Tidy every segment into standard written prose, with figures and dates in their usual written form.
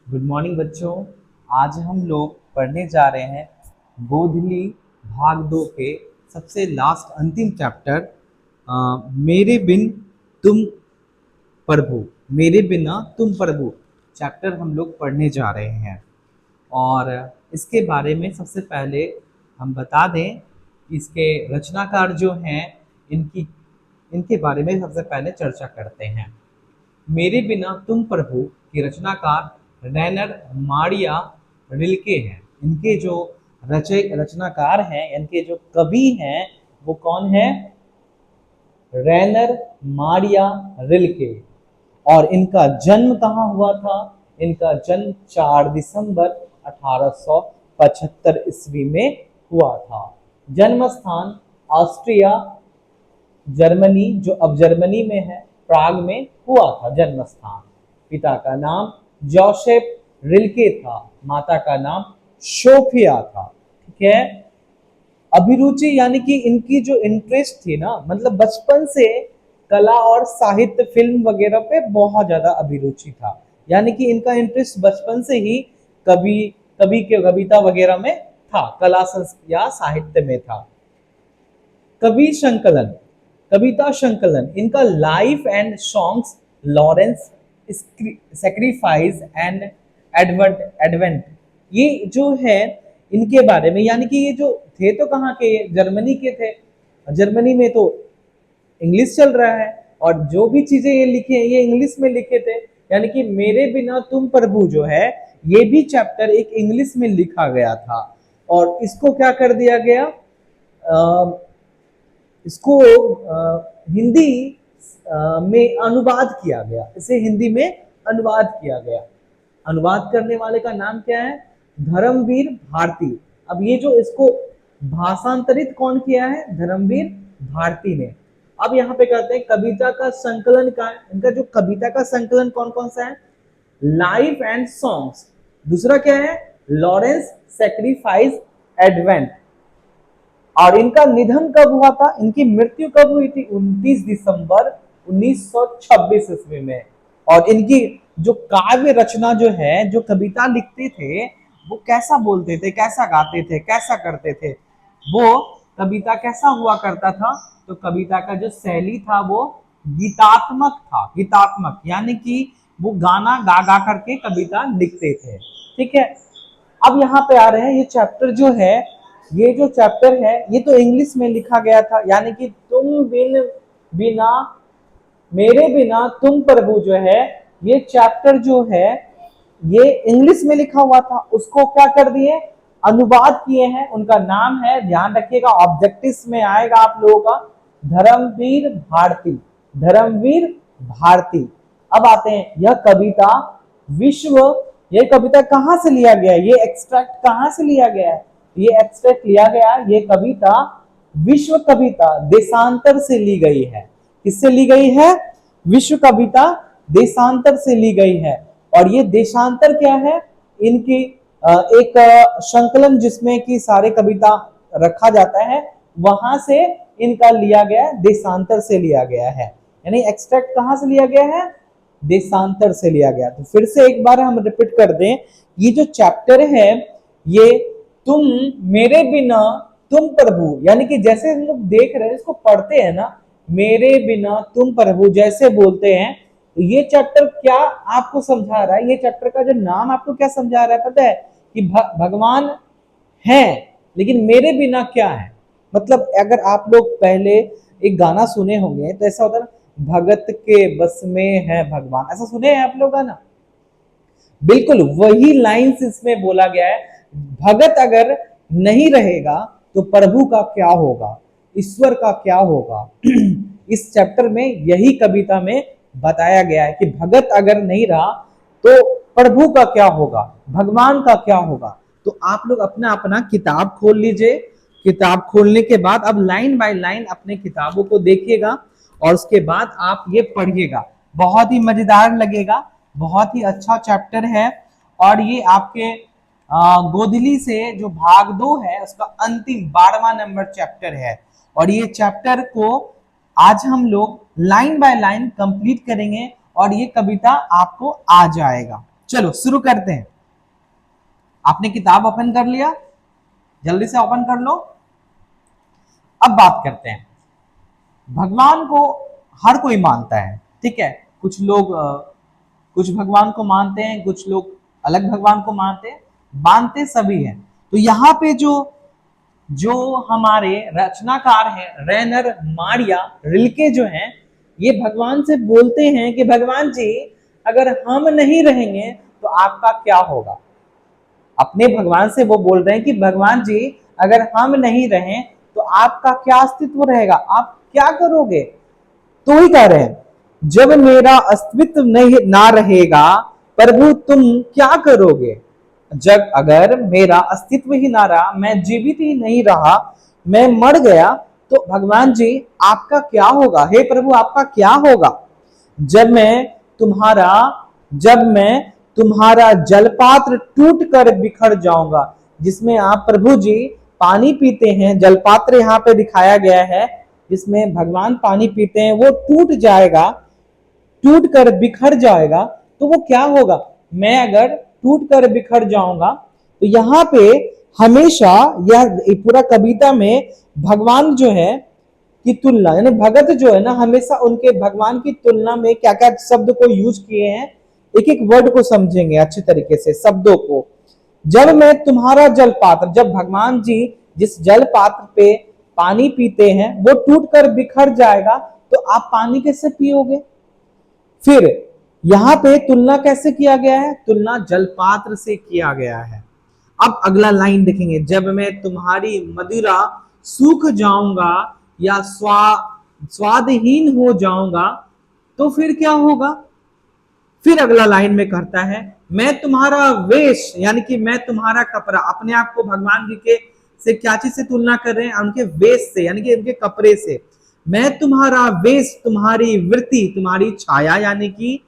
Good morning बच्चों। आज हम लोग पढ़ने जा रहे हैं गोधली भाग 2 के सबसे लास्ट अंतिम चैप्टर मेरे बिन तुम प्रभु। मेरे बिना तुम प्रभु चैप्टर हम लोग पढ़ने जा रहे हैं। और इसके बारे में सबसे पहले हम बता दें कि इसके रचनाकार जो हैं इनकी इनके बारे में सबसे पहले चर्चा करते हैं। मेरे बिना तुम प्रभु के रचनाकार रैनर मारिया रिल्के हैं। इनके जो रचनाकार हैं, इनके जो कवि हैं वो कौन है? Renner Maria Rilke. और इनका जन्म कहाँ हुआ था? इनका जन्म 4 दिसंबर 1875 ईस्वी में हुआ था। जन्म स्थान ऑस्ट्रिया जर्मनी, जो अब जर्मनी में है, प्राग में हुआ था जन्म स्थान। पिता का नाम जोसेफ रिल्के था, माता का नाम सोफिया था। ठीक है। अभिरुचि यानी कि इनकी जो इंटरेस्ट थी ना, मतलब बचपन से कला और साहित्य फिल्म वगैरह पे बहुत ज्यादा अभिरुचि था। यानी कि इनका इंटरेस्ट बचपन से ही कवि कवि के कविता वगैरह में था, कला या साहित्य में था। कवि संकलन, कविता संकलन, इनका life and songs Lawrence sacrifice and advent, ये जो है इनके बारे में, यानी कि ये जो थे तो कहाँ के? जर्मनी के थे। जर्मनी में तो इंग्लिश चल रहा है और जो भी चीजें ये लिखे हैं ये इंग्लिश में लिखे थे। यानी कि मेरे बिना तुम प्रभु जो है ये भी चैप्टर एक इंग्लिश में लिखा गया था और इसको क्या कर दिया गया? इसको हिंदी में अनुवाद किया गया। इसे हिंदी में अनुवाद किया गया। अनुवाद करने वाले का नाम क्या है? धर्मवीर भारती। अब ये जो इसको भाषांतरित कौन किया है? धर्मवीर भारती ने। अब यहाँ पे कहते हैं कविता का संकलन का, इनका जो कविता का संकलन कौन कौन सा है? Life and songs. दूसरा क्या है? Lawrence sacrifice advent. और इनका निधन कब हुआ था? इनकी मृत्यु कब हुई थी? 29 दिसंबर 1926 ईस्वी में। और इनकी जो काव्य रचना जो है, जो कविता लिखते थे, वो कैसा बोलते थे, कैसा गाते थे, कैसा करते थे? वो कविता कैसा हुआ करता था? तो कविता का जो शैली था वो गीतात्मक था। गीतात्मक यानी कि वो गाना गा गा करके कविता लिखते थे। ठीक है। अब यहाँ पे आ रहे हैं, ये चैप्टर जो है, ये जो चैप्टर है ये तो इंग्लिश में लिखा गया था। यानी कि बिना मेरे बिना तुम प्रभु जो है, ये चैप्टर जो है ये इंग्लिश में लिखा हुआ था, उसको क्या कर दिए? अनुवाद किए हैं। उनका नाम है, ध्यान रखिएगा, ऑब्जेक्टिव्स में आएगा आप लोगों का, धर्मवीर भारती। धर्मवीर भारती। अब आते हैं, यह कविता विश्व, ये कविता कहां से लिया गया है? ये एक्सट्रैक्ट कहां से लिया गया है? ये एक्सट्रैक्ट लिया गया, ये कविता विश्व कविता देशांतर से ली गई है। किससे ली गई है? विश्व कविता देशांतर से ली गई है। और ये देशांतर क्या है? इनकी एक संकलन जिसमें कि सारे कविता रखा जाता है, वहां से इनका लिया गया, देशांतर से लिया गया है। यानी एक्सट्रैक्ट कहां से लिया गया है? देशांतर से लिया गया। तो फिर से एक बार हम रिपीट कर दें, ये जो चैप्टर है ये तुम मेरे बिना तुम प्रभु, यानी कि जैसे हम लोग देख रहे हैं, इसको पढ़ते हैं ना, मेरे बिना तुम प्रभु जैसे बोलते हैं, तो ये चैप्टर क्या आपको समझा रहा है? ये चैप्टर का जो नाम आपको क्या समझा रहा है पता है? कि भगवान है लेकिन मेरे बिना क्या है। मतलब अगर आप लोग पहले एक गाना सुने होंगे तो ऐसा होता है ना, भगत के बस में है भगवान, ऐसा सुने हैं आप लोग ना? बिल्कुल वही लाइंस इसमें बोला गया है। भगत अगर नहीं रहेगा तो प्रभु का क्या होगा, ईश्वर का क्या होगा? इस चैप्टर में यही कविता में बताया गया है कि भगत अगर नहीं रहा तो प्रभु का क्या होगा, भगवान का क्या होगा। तो आप लोग अपना अपना किताब खोल लीजिए। किताब खोलने के बाद अब लाइन बाय लाइन अपने किताबों को देखिएगा और उसके बाद आप ये पढ़िएगा। बहुत ही मजेदार लगेगा, बहुत ही अच्छा चैप्टर है। और ये आपके गोधली से जो भाग 2 है उसका अंतिम 12वां नंबर चैप्टर है। और ये चैप्टर को आज हम लोग लाइन बाय लाइन कंप्लीट करेंगे और ये कविता आपको आ जाएगा। चलो शुरू करते हैं। आपने किताब ओपन कर लिया, जल्दी से ओपन कर लो। अब बात करते हैं, भगवान को हर कोई मानता है, ठीक है। कुछ भगवान को मानते हैं, कुछ लोग अलग भगवान को मानते हैं, मानते सभी हैं। तो यहाँ पे जो जो हमारे रचनाकार हैं रेनर मारिया रिल्के जो हैं, ये भगवान से बोलते हैं कि भगवान जी अगर हम नहीं रहेंगे तो आपका क्या होगा। अपने भगवान से वो बोल रहे हैं कि भगवान जी अगर हम नहीं रहें तो आपका क्या अस्तित्व रहेगा, आप क्या करोगे। तो ही कह रहे हैं जब मेरा अस्तित्व नहीं ना रहेगा प्रभु तुम क्या करोगे। जब अगर मेरा अस्तित्व ही ना रहा, मैं जीवित ही नहीं रहा, मैं मर गया, तो भगवान जी आपका क्या होगा, हे प्रभु आपका क्या होगा। जब मैं तुम्हारा जलपात्र टूट कर बिखर जाऊंगा, जिसमें आप प्रभु जी पानी पीते हैं, जलपात्र यहाँ पे दिखाया गया है जिसमें भगवान पानी पीते हैं, वो टूट जाएगा, टूट कर बिखर जाएगा, तो वो क्या होगा। मैं अगर टूट कर बिखर जाऊंगा, तो यहाँ पे हमेशा यह पूरा कविता में भगवान जो है की तुलना, यानी भगत जो है ना, हमेशा उनके भगवान की तुलना में क्या क्या शब्द को यूज किए हैं, एक एक वर्ड को समझेंगे अच्छी तरीके से, शब्दों को। जब मैं तुम्हारा जल पात्र, जब भगवान जी जिस जल पात्र पे पानी पीते हैं वो टूट कर बिखर जाएगा, तो आप पानी कैसे पियोगे। फिर यहां पे तुलना कैसे किया गया है, तुलना जलपात्र से किया गया है। अब अगला लाइन देखेंगे, जब मैं तुम्हारी मदिरा सूख जाऊंगा या स्वादहीन हो जाऊंगा तो फिर क्या होगा। फिर अगला लाइन में कहता है मैं तुम्हारा वेश, यानी कि मैं तुम्हारा कपड़ा, अपने आप को भगवान जी के से क्या चीज से तुलना कर रहे हैं, उनके वेश से, यानी कि उनके कपड़े से। मैं तुम्हारा वेश, तुम्हारी वृत्ति, तुम्हारी छाया, यानी कि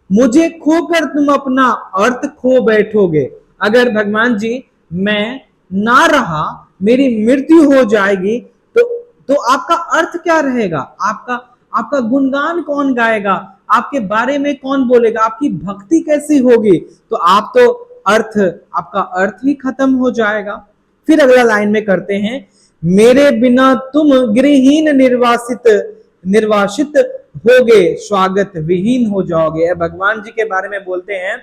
मुझे खोकर तुम अपना अर्थ खो बैठोगे। अगर भगवान जी मैं ना रहा, मेरी मृत्यु हो जाएगी, तो आपका अर्थ क्या रहेगा, आपका गुणगान कौन गाएगा, आपके बारे में कौन बोलेगा, आपकी भक्ति कैसी होगी। तो आपका अर्थ ही खत्म हो जाएगा। फिर अगला लाइन में करते हैं मेरे बिना तुम गृहहीन निर्वासित होगे, स्वागत विहीन हो जाओगे। भगवान जी के बारे में बोलते हैं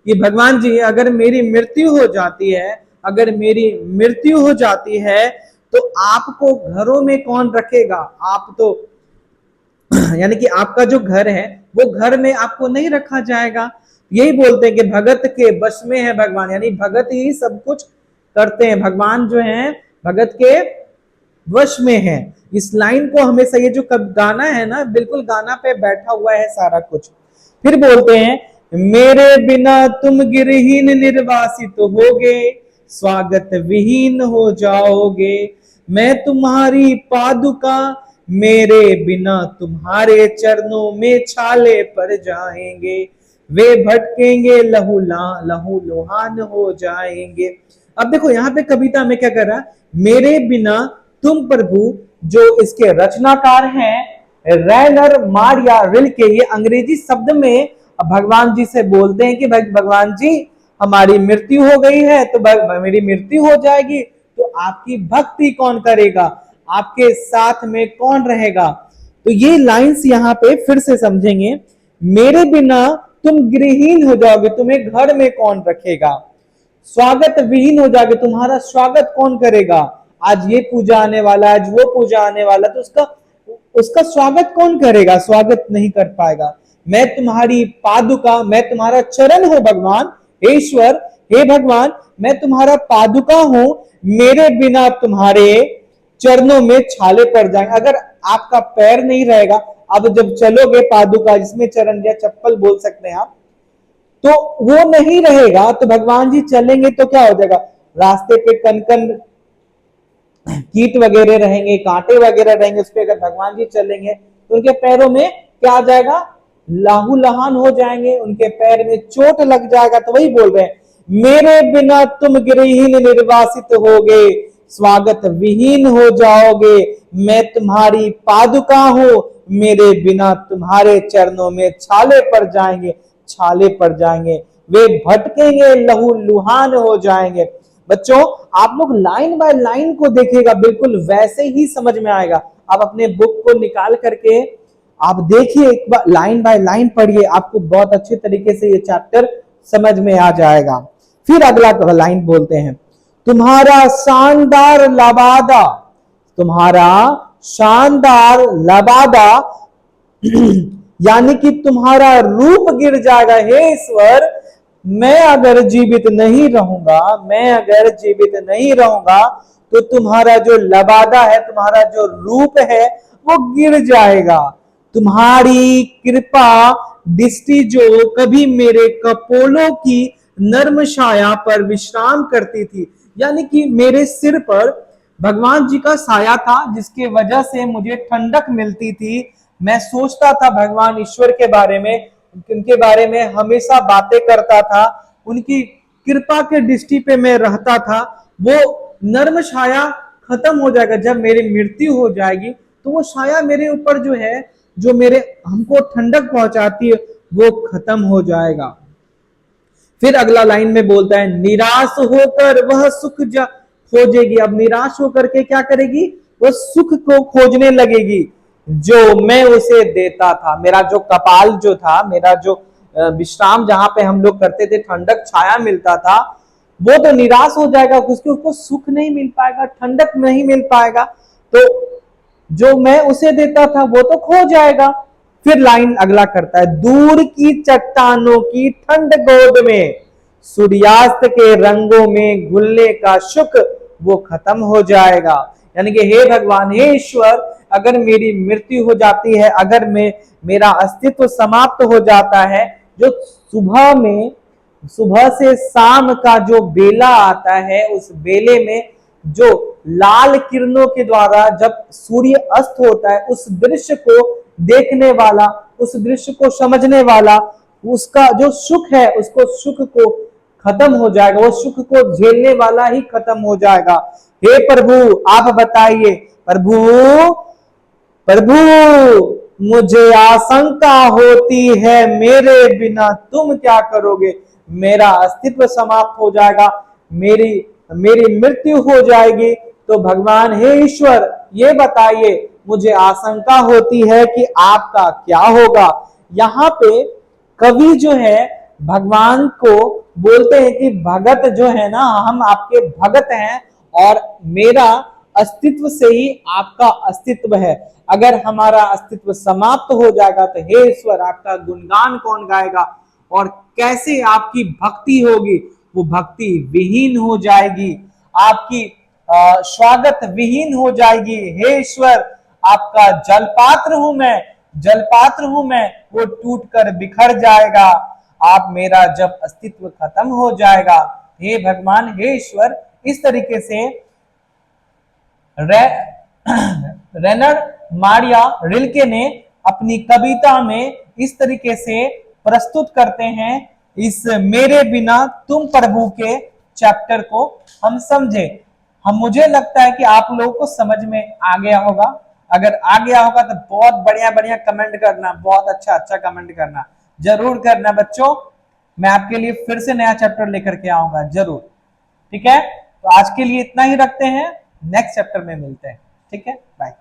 कि भगवान जी अगर मेरी मृत्यु हो जाती है, अगर मेरी मृत्यु हो जाती है तो आपको घरों में कौन रखेगा। आप तो यानी कि आपका जो घर है वो घर में आपको नहीं रखा जाएगा। यही बोलते हैं कि भगत के बस में है भगवान, यानी भगत ही सब कुछ करते हैं, भगवान जो है भगत के वश में है। इस लाइन को हमेशा, ये जो गाना है ना, बिल्कुल गाना पे बैठा हुआ है सारा कुछ। फिर बोलते हैं मेरे बिना तुम गृहहीन निर्वासित होगे, स्वागत विहीन हो जाओगे। मैं तुम्हारी पादुका, मेरे बिना तुम्हारे चरणों में छाले पड़ जाएंगे, वे भटकेंगे लहू लुहान हो जाएंगे। अब देखो यहाँ पे कविता में क्या कर रहा है, मेरे बिना तुम प्रभु, जो इसके रचनाकार हैं रेनर मारिया रिल्के, ये अंग्रेजी शब्द में भगवान जी से बोलते हैं कि भगवान जी हमारी मृत्यु हो गई है, तो मेरी मृत्यु हो जाएगी, तो आपकी भक्ति कौन करेगा, आपके साथ में कौन रहेगा। तो ये लाइंस यहाँ पे फिर से समझेंगे, मेरे बिना तुम गृहहीन हो जाओगे, तुम्हें घर में कौन रखेगा, स्वागत विहीन हो जाओगे, तुम्हारा स्वागत कौन करेगा। आज ये पूजा आने वाला, आज वो पूजा आने वाला, तो उसका स्वागत कौन करेगा, स्वागत नहीं कर पाएगा। मैं तुम्हारी पादुका, मैं तुम्हारा चरण हूं भगवान, ईश्वर, हे भगवान मैं तुम्हारा पादुका हूं, मेरे बिना तुम्हारे चरणों में छाले पड़ जाएंगे। अगर आपका पैर नहीं रहेगा, अब जब चलोगे पादुका, जिसमें चरण या चप्पल बोल सकते हैं आप, तो वो नहीं रहेगा, तो भगवान जी चलेंगे तो क्या हो जाएगा, रास्ते पे कन कीट वगैरह रहेंगे, कांटे वगैरह रहेंगे, उस पर अगर भगवान जी चलेंगे तो उनके पैरों में क्या आ जाएगा, लाहू लहान हो जाएंगे, उनके पैर में चोट लग जाएगा। तो वही बोल रहे हैं मेरे बिना तुम गृहहीन निर्वासित होगे, स्वागत विहीन हो जाओगे। मैं तुम्हारी पादुका हूं, मेरे बिना तुम्हारे चरणों में छाले पड़ जाएंगे, छाले पड़ जाएंगे, वे भटकेंगे, लहू लुहान हो जाएंगे। बच्चों आप लोग लाइन बाय लाइन को देखिएगा, बिल्कुल वैसे ही समझ में आएगा। आप अपने बुक को निकाल करके आप देखिए, एक बार लाइन बाय लाइन पढ़िए, आपको बहुत अच्छे तरीके से ये चैप्टर समझ में आ जाएगा। फिर अगला लाइन बोलते हैं, तुम्हारा शानदार लबादा, तुम्हारा शानदार लबादा यानी कि तुम्हारा रूप गिर जाएगा। हे ईश्वर, मैं अगर जीवित नहीं रहूंगा, मैं अगर जीवित नहीं रहूंगा तो तुम्हारा जो लबादा है, तुम्हारा जो रूप है वो गिर जाएगा। तुम्हारी कृपा दृष्टि जो कभी मेरे कपोलों की नर्म छाया पर विश्राम करती थी, यानी कि मेरे सिर पर भगवान जी का साया था, जिसके वजह से मुझे ठंडक मिलती थी। मैं सोचता था भगवान ईश्वर के बारे में, उनके बारे में हमेशा बातें करता था, उनकी कृपा के दृष्टि पे मैं रहता था। वो नर्म छाया खत्म हो जाएगा, जब मेरी मृत्यु हो जाएगी तो वो छाया मेरे ऊपर जो है, जो मेरे हमको ठंडक पहुंचाती है, वो खत्म हो जाएगा। फिर अगला लाइन में बोलता है, निराश होकर वह सुख खोजेगी। अब निराश होकर के क्या करेगी? वह सुख को खोजने लगेगी जो मैं उसे देता था। मेरा जो कपाल जो था, मेरा जो विश्राम जहां पे हम लोग करते थे, ठंडक छाया मिलता था, वो तो निराश हो जाएगा, क्योंकि उसको सुख नहीं मिल पाएगा, ठंडक नहीं मिल पाएगा, तो जो मैं उसे देता था वो तो खो जाएगा। फिर लाइन अगला करता है, दूर की चट्टानों की ठंड गोद में सूर्यास्त के रंगों में घुलने का सुख वो खत्म हो जाएगा। यानी कि हे भगवान, हे ईश्वर, अगर मेरी मृत्यु हो जाती है, अगर मेरा अस्तित्व समाप्त हो जाता है, जो सुबह से शाम का जो बेला आता है, उस बेले में जो लाल किरणों के द्वारा जब सूर्य अस्त होता है, उस दृश्य को देखने वाला, उस दृश्य को समझने वाला, उसका जो सुख है, उसको सुख को खत्म हो जाएगा, वो सुख को झेलने वाला ही खत्म हो जाएगा। हे प्रभु आप बताइए, प्रभु प्रभु मुझे आशंका होती है, मेरे बिना तुम क्या करोगे? मेरा अस्तित्व समाप्त हो जाएगा, मेरी मेरी मृत्यु हो जाएगी। तो भगवान हे ईश्वर, ये बताइए, मुझे आशंका होती है कि आपका क्या होगा। यहाँ पे कवि जो है भगवान को बोलते हैं कि भगत जो है ना, हम आपके भगत हैं और मेरा अस्तित्व से ही आपका अस्तित्व है। अगर हमारा अस्तित्व समाप्त हो जाएगा तो हे ईश्वर, आपका गुणगान कौन गाएगा और कैसे आपकी भक्ति होगी? वो भक्ति विहीन हो जाएगी, आपकी स्वागत विहीन हो जाएगी। हे ईश्वर, आपका जलपात्र हूं मैं, जलपात्र हूं मैं, वो टूट कर बिखर जाएगा। आप मेरा जब अस्तित्व खत्म हो जाएगा, हे भगवान, हे ईश्वर। इस तरीके से रेनर मारिया रिल्के ने अपनी कविता में इस तरीके से प्रस्तुत करते हैं। इस मेरे बिना तुम प्रभु के चैप्टर को हम समझे। मुझे लगता है कि आप लोगों को समझ में आ गया होगा। अगर आ गया होगा तो बहुत बढ़िया बढ़िया कमेंट करना, बहुत अच्छा अच्छा कमेंट करना, जरूर करना बच्चों। मैं आपके लिए फिर से नया चैप्टर लेकर के आऊंगा जरूर। ठीक है, तो आज के लिए इतना ही रखते हैं, नेक्स्ट चैप्टर में मिलते हैं। ठीक है, बाय।